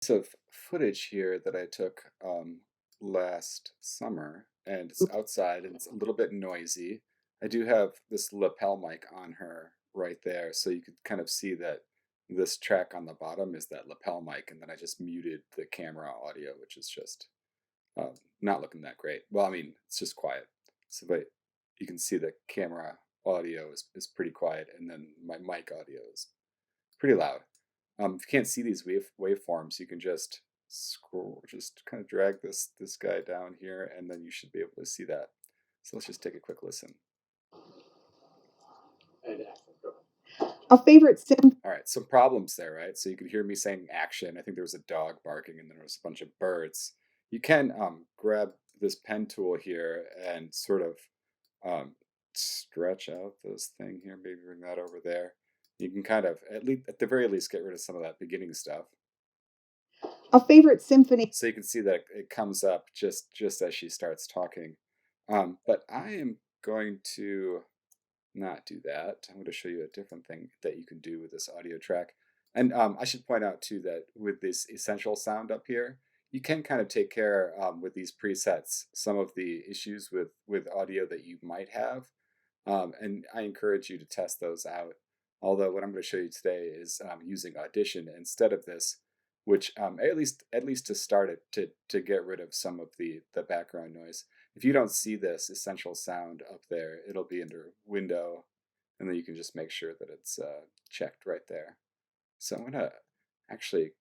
Piece of footage here that I took last summer, and it's outside and it's a little bit noisy. I do have this lapel mic on her right there, so you could kind of see that this track on the bottom is that lapel mic, and then I just muted the camera audio, which is just not looking that great. Well, I mean, it's just quiet. So, but you can see the camera audio is pretty quiet, and then my mic audio is pretty loud. If you can't see these waveforms, you can just scroll, just kind of drag this guy down here, and then you should be able to see that. So let's just take a quick listen. A favorite sim. All right, some problems there, right? So you could hear me saying action. I think there was a dog barking, and then there was a bunch of birds. You can grab this pen tool here and sort of stretch out this thing here, maybe bring that over there. You can kind of, at the very least, get rid of some of that beginning stuff. A favorite symphony. So you can see that it comes up just as she starts talking. But I am going to not do that. I'm going to show you a different thing that you can do with this audio track. And I should point out too that with this essential sound up here, you can kind of take care with these presets some of the issues with audio that you might have. And I encourage you to test those out. Although what I'm going to show you today is using Audition instead of this, which at least to start it to get rid of some of the background noise. If you don't see this essential sound up there, it'll be under Window, and then you can just make sure that it's checked right there. So I'm gonna actually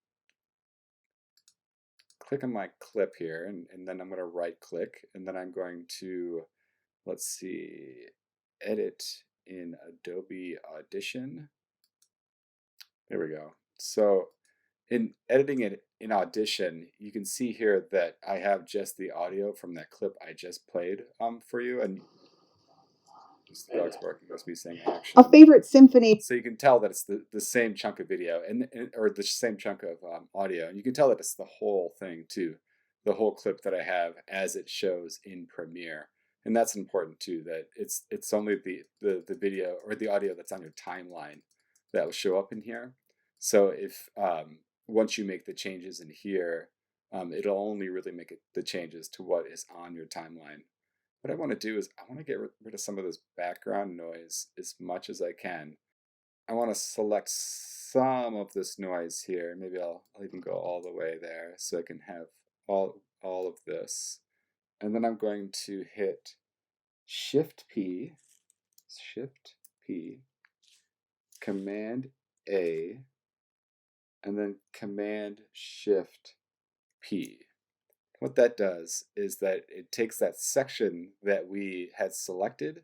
click on my clip here, and then I'm gonna right click, and then I'm going to, let's see, edit in Adobe Audition. There we go. So in editing it in Audition, you can see here that I have just the audio from that clip I just played for you, and the dog's barking. That's me saying action. A favorite symphony. So you can tell that it's the same chunk of video or the same chunk of audio, and you can tell that it's the whole thing too, the whole clip that I have as it shows in Premiere. And that's important too, that it's only the video or the audio that's on your timeline that will show up in here. So if once you make the changes in here, it'll only really make the changes to what is on your timeline. What I want to do is I want to get rid of some of this background noise as much as I can. I want to select some of this noise here. Maybe I'll even go all the way there so I can have all of this. And then I'm going to hit Shift P, Command A, and then Command Shift P. What that does is that it takes that section that we had selected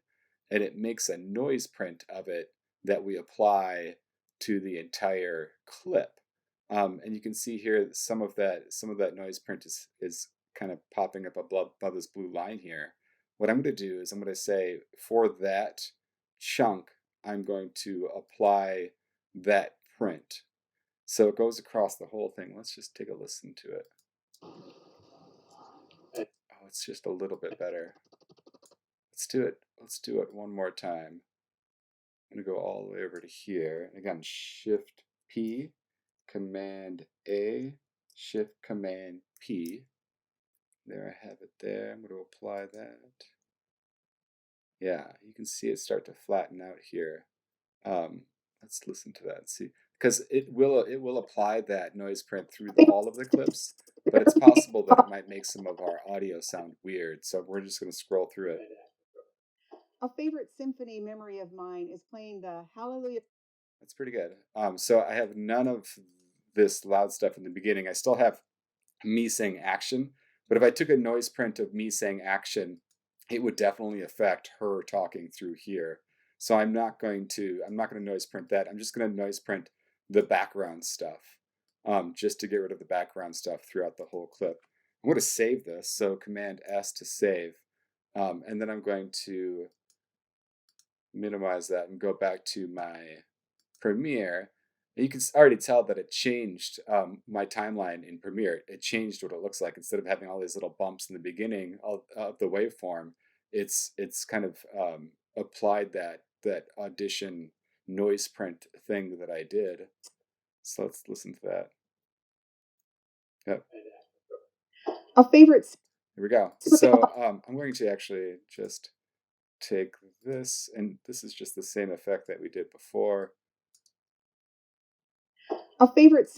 and it makes a noise print of it that we apply to the entire clip. And you can see here some of that noise print is kind of popping up above this blue line here. What I'm going to do is I'm going to say for that chunk, I'm going to apply that print. So it goes across the whole thing. Let's just take a listen to it. Oh, it's just a little bit better. Let's do it. Let's do it one more time. I'm going to go all the way over to here. And again, Shift P, Command A, Shift Command P. There I have it there. I'm going to apply that. Yeah, you can see it start to flatten out here. Let's listen to that and see. Because it will apply that noise print through all of the clips, but it's possible that it might make some of our audio sound weird. So we're just going to scroll through it. A favorite symphony memory of mine is playing the Hallelujah. That's pretty good. So I have none of this loud stuff in the beginning. I still have me saying action, but if I took a noise print of me saying action, it would definitely affect her talking through here. So I'm not going to noise print that. I'm just going to noise print the background stuff, just to get rid of the background stuff throughout the whole clip. I'm going to save this, so Command S to save, and then I'm going to minimize that and go back to my Premiere. And you can already tell that it changed my timeline in Premiere. It changed what it looks like. Instead of having all these little bumps in the beginning of the waveform, it's kind of applied that Audition noise print thing that I did. So let's listen to that. Yep. A favorite. Here we go. So I'm going to actually just take this, and this is just the same effect that we did before. A favorite.